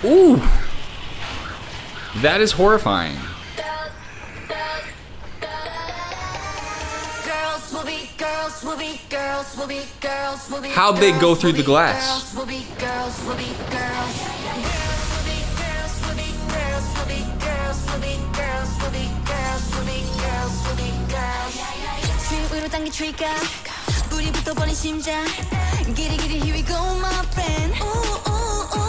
Ooh. That is horrifying. How'd they go through the glass?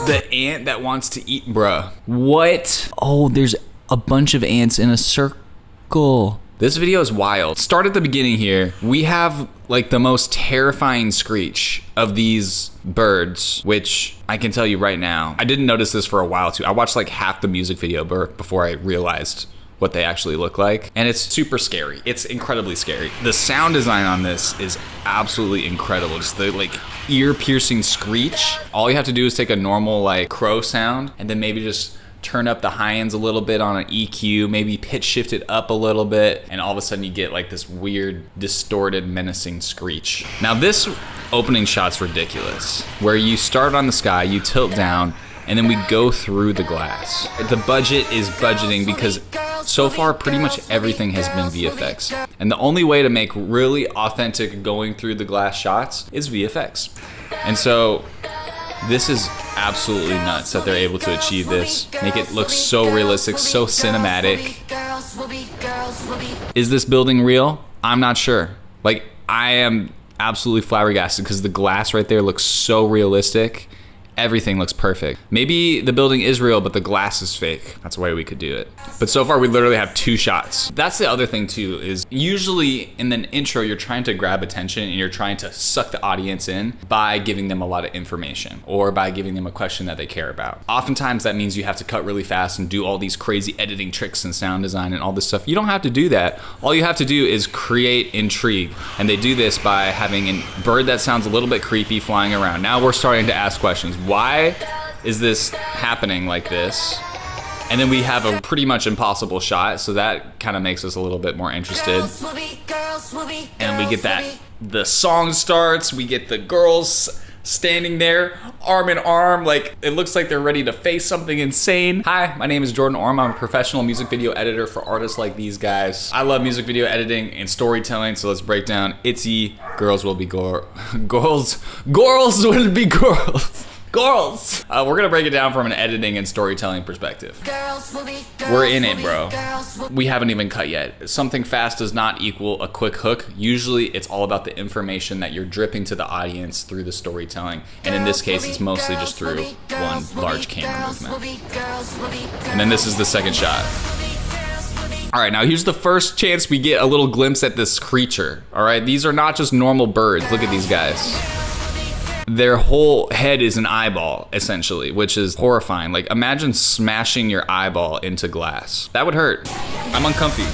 The ant that wants to eat, bruh. What? Oh, there's a bunch of ants in a circle. This video is wild. Start at the beginning here. We have like the most terrifying screech of these birds, which I can tell you right now, I didn't notice this for a while too. I watched like half the music video before I realized what they actually look like. And it's super scary. It's incredibly scary. The sound design on this is absolutely incredible. Just the like ear-piercing screech. All you have to do is take a normal like crow sound and then maybe just turn up the high ends a little bit on an EQ, maybe pitch shift it up a little bit, and all of a sudden you get like this weird, distorted, menacing screech. Now this opening shot's ridiculous, where you start on the sky, you tilt down, and then we go through the glass. The budget is budgeting because so far pretty much everything has been VFX. And the only way to make really authentic going through the glass shots is VFX. And so this is absolutely nuts that they're able to achieve this, make it look so realistic, so cinematic. Is this building real? I'm not sure. Like, I am absolutely flabbergasted because the glass right there looks so realistic. Everything looks perfect. Maybe the building is real, but the glass is fake. That's the way we could do it. But so far we literally have 2 shots. That's the other thing too, is usually in an intro, you're trying to grab attention and you're trying to suck the audience in by giving them a lot of information or by giving them a question that they care about. Oftentimes that means you have to cut really fast and do all these crazy editing tricks and sound design and all this stuff. You don't have to do that. All you have to do is create intrigue. And they do this by having a bird that sounds a little bit creepy flying around. Now we're starting to ask questions. Why is this happening like this? And then we have a pretty much impossible shot, so that kind of makes us a little bit more interested. And we get that, the song starts, we get the girls standing there, arm in arm, like it looks like they're ready to face something insane. Hi, my name is Jordan Orm. I'm a professional music video editor for artists like these guys. I love music video editing and storytelling, so let's break down ITZY, girls will be girls will be girls. Girls! We're gonna break it down from an editing and storytelling perspective. We're in it, bro. We haven't even cut yet. Something fast does not equal a quick hook. Usually it's all about the information that you're dripping to the audience through the storytelling. And in this case, it's mostly just through one large camera movement. And then this is the second shot. All right, now here's the first chance we get a little glimpse at this creature. All right, these are not just normal birds. Look at these guys. Their whole head is an eyeball, essentially, which is horrifying. Like, imagine smashing your eyeball into glass. That would hurt. I'm uncomfy.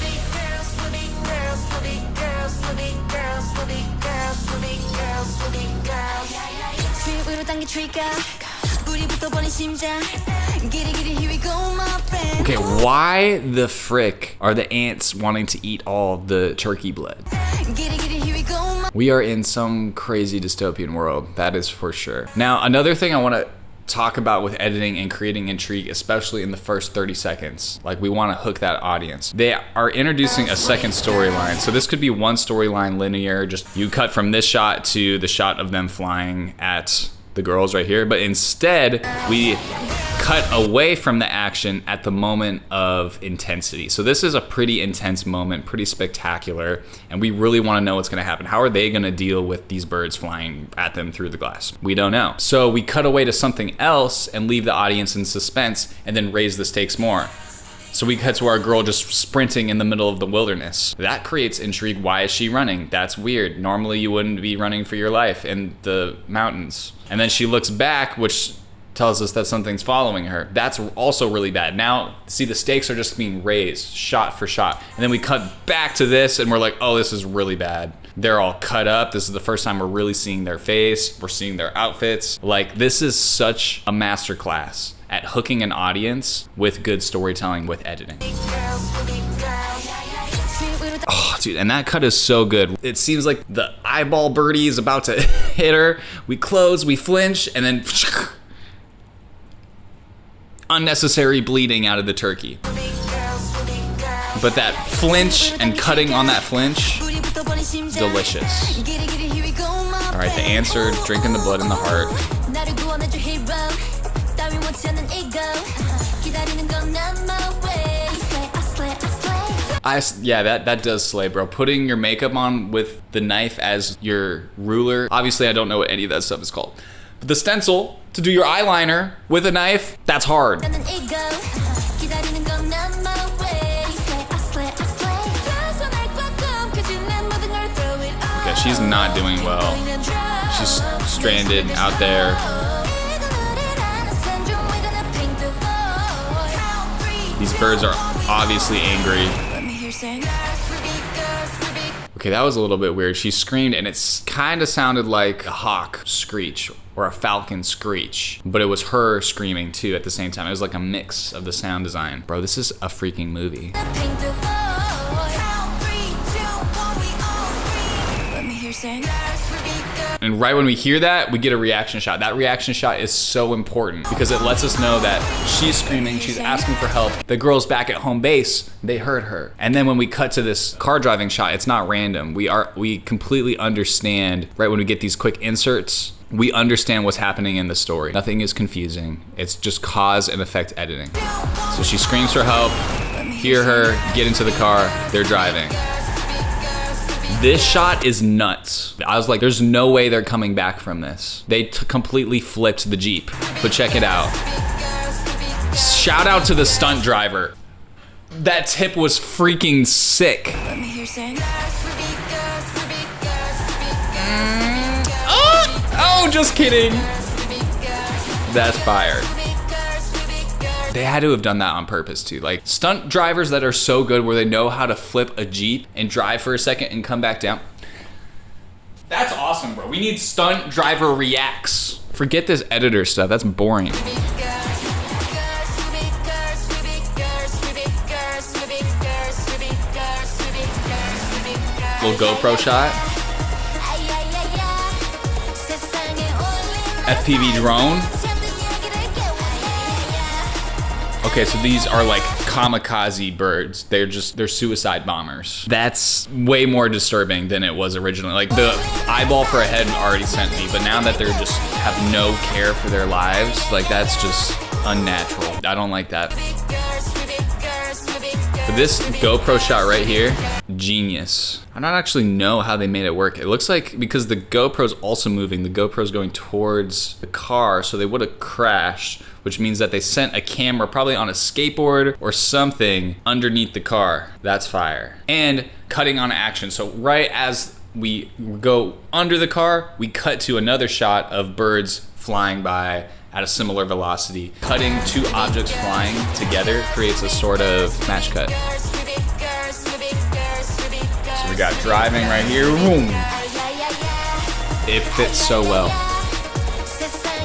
Okay, why the frick are the ants wanting to eat all the turkey blood? We are in some crazy dystopian world, that is for sure. Now, another thing I want to talk about with editing and creating intrigue, especially in the first 30 seconds. Like, we want to hook that audience. They are introducing a second storyline. So this could be one storyline linear, just you cut from this shot to the shot of them flying at the girls right here, but instead we cut away from the action at the moment of intensity. So this is a pretty intense moment, pretty spectacular, and we really want to know what's going to happen. How are they going to deal with these birds flying at them through the glass? We don't know. So we cut away to something else and leave the audience in suspense and then raise the stakes more. So we cut to our girl just sprinting in the middle of the wilderness. That creates intrigue. Why is she running? That's weird. Normally you wouldn't be running for your life in the mountains. And then she looks back, which tells us that something's following her. That's also really bad. Now, see, the stakes are just being raised shot for shot. And then we cut back to this and we're like, oh, this is really bad. They're all cut up. This is the first time we're really seeing their face. We're seeing their outfits. Like, this is such a masterclass at hooking an audience with good storytelling with editing. Oh, dude, and that cut is so good. It seems like the eyeball birdie is about to hit her. We close, we flinch, and then unnecessary bleeding out of the turkey. But that flinch and cutting on that flinch, delicious. All right, the answer, drinking the blood in the heart. Yeah, that does slay, bro. Putting your makeup on with the knife as your ruler. Obviously, I don't know what any of that stuff is called. But the stencil to do your eyeliner with a knife, that's hard. Okay, she's not doing well. She's stranded out there. These birds are obviously angry. Okay, that was a little bit weird. She screamed and it kind of sounded like a hawk screech or a falcon screech, but it was her screaming too at the same time. It was like a mix of the sound design. Bro, this is a freaking movie. And right when we hear that, we get a reaction shot. That reaction shot is so important because it lets us know that she's screaming, she's asking for help. The girls back at home base, they heard her. And then when we cut to this car driving shot, it's not random. We completely understand, right when we get these quick inserts, we understand what's happening in the story. Nothing is confusing. It's just cause and effect editing. So she screams for help, hear her, get into the car, they're driving. This shot is nuts. I was like, there's no way they're coming back from this. They completely flipped the Jeep. But check it out. Shout out to the stunt driver. That tip was freaking sick. Oh, just kidding. That's fire. They had to have done that on purpose too. Like stunt drivers that are so good where they know how to flip a Jeep and drive for a second and come back down. That's awesome, bro. We need stunt driver reacts. Forget this editor stuff, that's boring. Little GoPro shot. FPV drone. Okay, so these are like kamikaze birds. They're suicide bombers. That's way more disturbing than it was originally. Like the eyeball for a head already sent me, but now that they're just have no care for their lives, like that's just unnatural. I don't like that. But this GoPro shot right here, genius. I don't actually know how they made it work. It looks like because the GoPro's also moving, the GoPro's going towards the car, so they would have crashed, which means that they sent a camera probably on a skateboard or something underneath the car. That's fire. And cutting on action. So right as we go under the car, we cut to another shot of birds flying by at a similar velocity. Cutting two objects flying together creates a sort of match cut. So we got driving right here. Boom. It fits so well.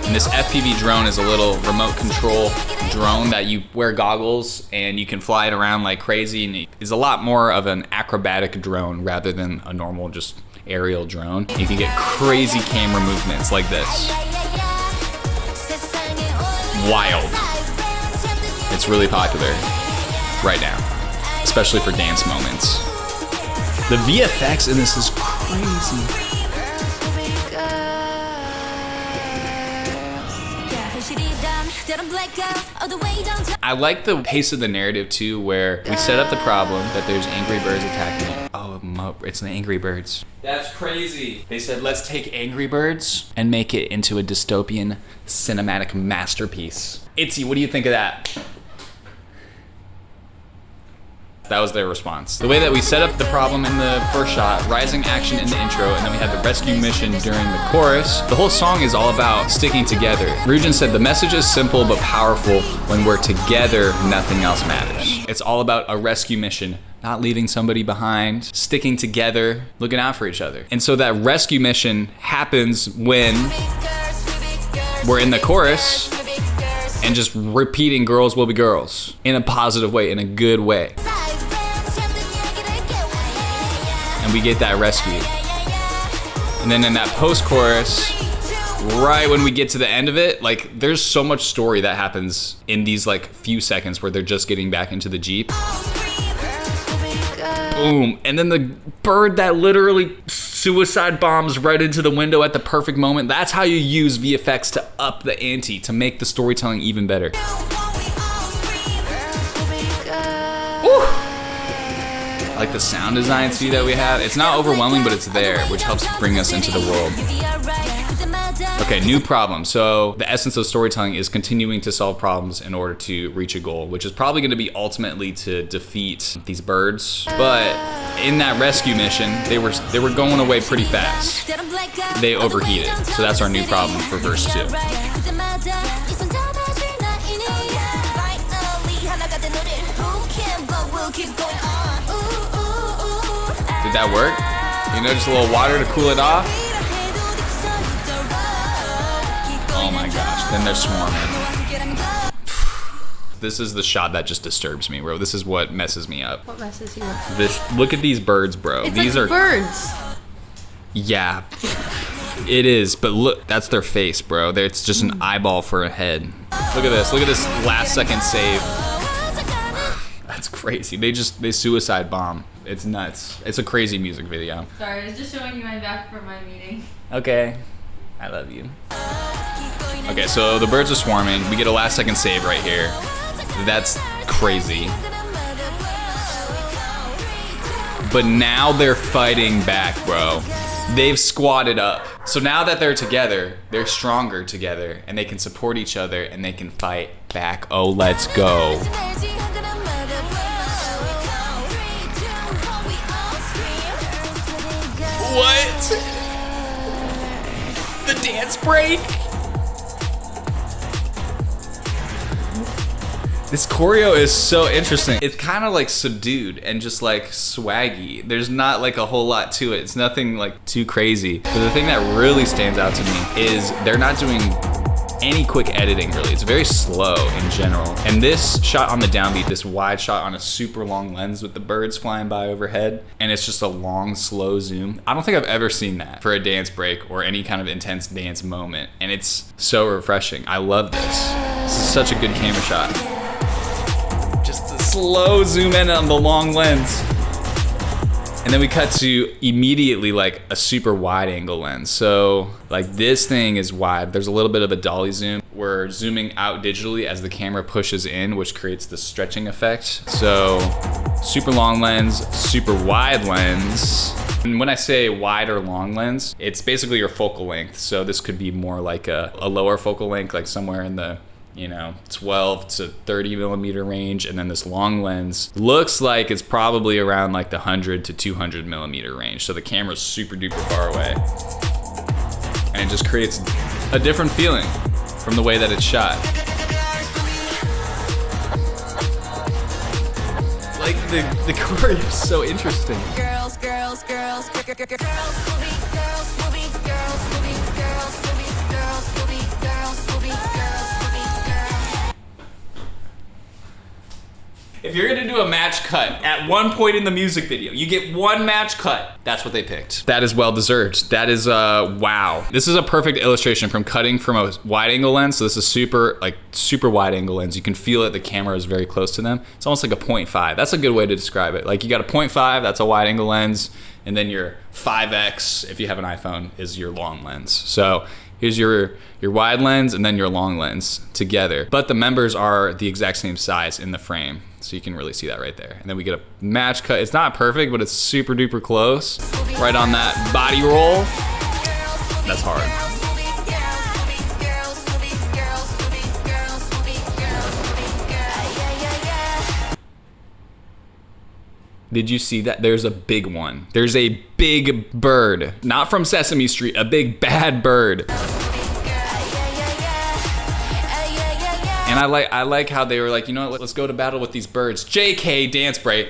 And this FPV drone is a little remote control drone that you wear goggles and you can fly it around like crazy, and it's a lot more of an acrobatic drone rather than a normal just aerial drone. You can get crazy camera movements like this. Wild. It's really popular right now, especially for dance moments. The VFX in this is crazy. I like the pace of the narrative too, where we set up the problem that there's angry birds attacking it. Oh, it's the Angry Birds. That's crazy. They said, let's take Angry Birds and make it into a dystopian cinematic masterpiece. ITZY, what do you think of that? That was their response. The way that we set up the problem in the first shot, rising action in the intro, and then we had the rescue mission during the chorus. The whole song is all about sticking together. Ryujin said, the message is simple but powerful. When we're together, nothing else matters. It's all about a rescue mission, not leaving somebody behind, sticking together, looking out for each other. And so that rescue mission happens when we're in the chorus and just repeating girls will be girls in a positive way, in a good way. And we get that rescue. And then in that post-chorus, right when we get to the end of it, like there's so much story that happens in these like few seconds where they're just getting back into the Jeep. Boom. And then the bird that literally suicide bombs right into the window at the perfect moment. That's how you use VFX to up the ante, to make the storytelling even better. I like the sound design too that we have. It's not overwhelming, but it's there, which helps bring us into the world. Okay, new problem. So the essence of storytelling is continuing to solve problems in order to reach a goal, which is probably going to be ultimately to defeat these birds. But in that rescue mission, they were going away pretty fast. They overheated. So that's our new problem for verse 2. Did that work? You know, just a little water to cool it off. Oh my gosh, then they're swarming. This is the shot that just disturbs me, bro. This is what messes me up. What messes you up? Look at these birds, bro. It's these like are birds. Yeah, it is, but look, that's their face, bro. It's just an eyeball for a head. Look at this last second save. That's crazy. They suicide bomb. It's nuts. It's a crazy music video. Sorry, I was just showing you my back from my meeting. Okay. I love you. Okay, so the birds are swarming. We get a last second save right here. That's crazy. But now they're fighting back, bro. They've squatted up. So now that they're together, they're stronger together, and they can support each other, and they can fight back. Oh, let's go. What? The dance break? This choreo is so interesting. It's kind of like subdued and just like swaggy. There's not like a whole lot to it. It's nothing like too crazy. But the thing that really stands out to me is they're not doing any quick editing really. It's very slow in general. And this shot on the downbeat, this wide shot on a super long lens with the birds flying by overhead, and it's just a long, slow zoom. I don't think I've ever seen that for a dance break or any kind of intense dance moment. And it's so refreshing. I love this. This is such a good camera shot. Just a slow zoom in on the long lens. And then we cut to immediately like a super wide angle lens. So like this thing is wide. There's a little bit of a dolly zoom. We're zooming out digitally as the camera pushes in, which creates the stretching effect. So super long lens, super wide lens. And when I say wide or long lens, it's basically your focal length. So this could be more like a lower focal length, like somewhere in the 12 to 30 millimeter range, and then this long lens looks like it's probably around like the 100 to 200 millimeter range. So the camera's super duper far away, and it just creates a different feeling from the way that it's shot. Like the choreo is so interesting. Girls, girls, girls, girls, girls, girls, girls, girls, girls, girls, girls. If you're gonna do a match cut at one point in the music video, you get one match cut. That's what they picked. That is well deserved. That is wow. This is a perfect illustration from cutting from a wide angle lens. So this is super wide angle lens. You can feel it, the camera is very close to them. It's almost like a 0.5. That's a good way to describe it. Like you got a 0.5, that's a wide angle lens, and then your 5X, if you have an iPhone, is your long lens. So here's your wide lens and then your long lens together. But the members are the exact same size in the frame. So you can really see that right there. And then we get a match cut. It's not perfect, but it's super duper close. Right on that body roll. That's hard. Did you see that? There's a big one. There's a big bird. Not from Sesame Street, a big bad bird. And I like how they were like, you know what, let's go to battle with these birds. JK, dance break.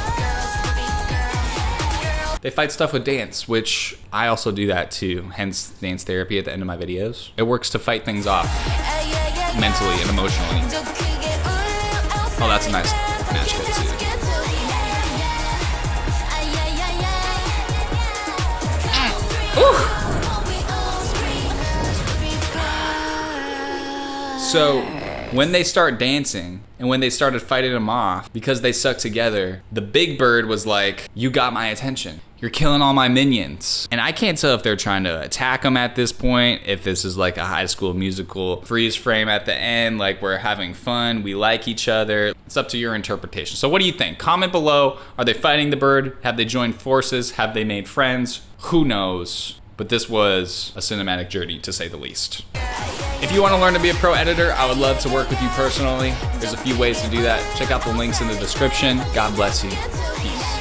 They fight stuff with dance, which I also do that too. Hence dance therapy at the end of my videos. It works to fight things off mentally and emotionally. Oh, that's a nice match cut too. So when they start dancing and when they started fighting them off because they stuck together, the big bird was like, you got my attention. You're killing all my minions. And I can't tell if they're trying to attack them at this point, if this is like a High School Musical freeze frame at the end, like we're having fun, we like each other. It's up to your interpretation. So what do you think? Comment below. Are they fighting the bird? Have they joined forces? Have they made friends? Who knows? But this was a cinematic journey, to say the least. If you want to learn to be a pro editor, I would love to work with you personally. There's a few ways to do that. Check out the links in the description. God bless you. Peace.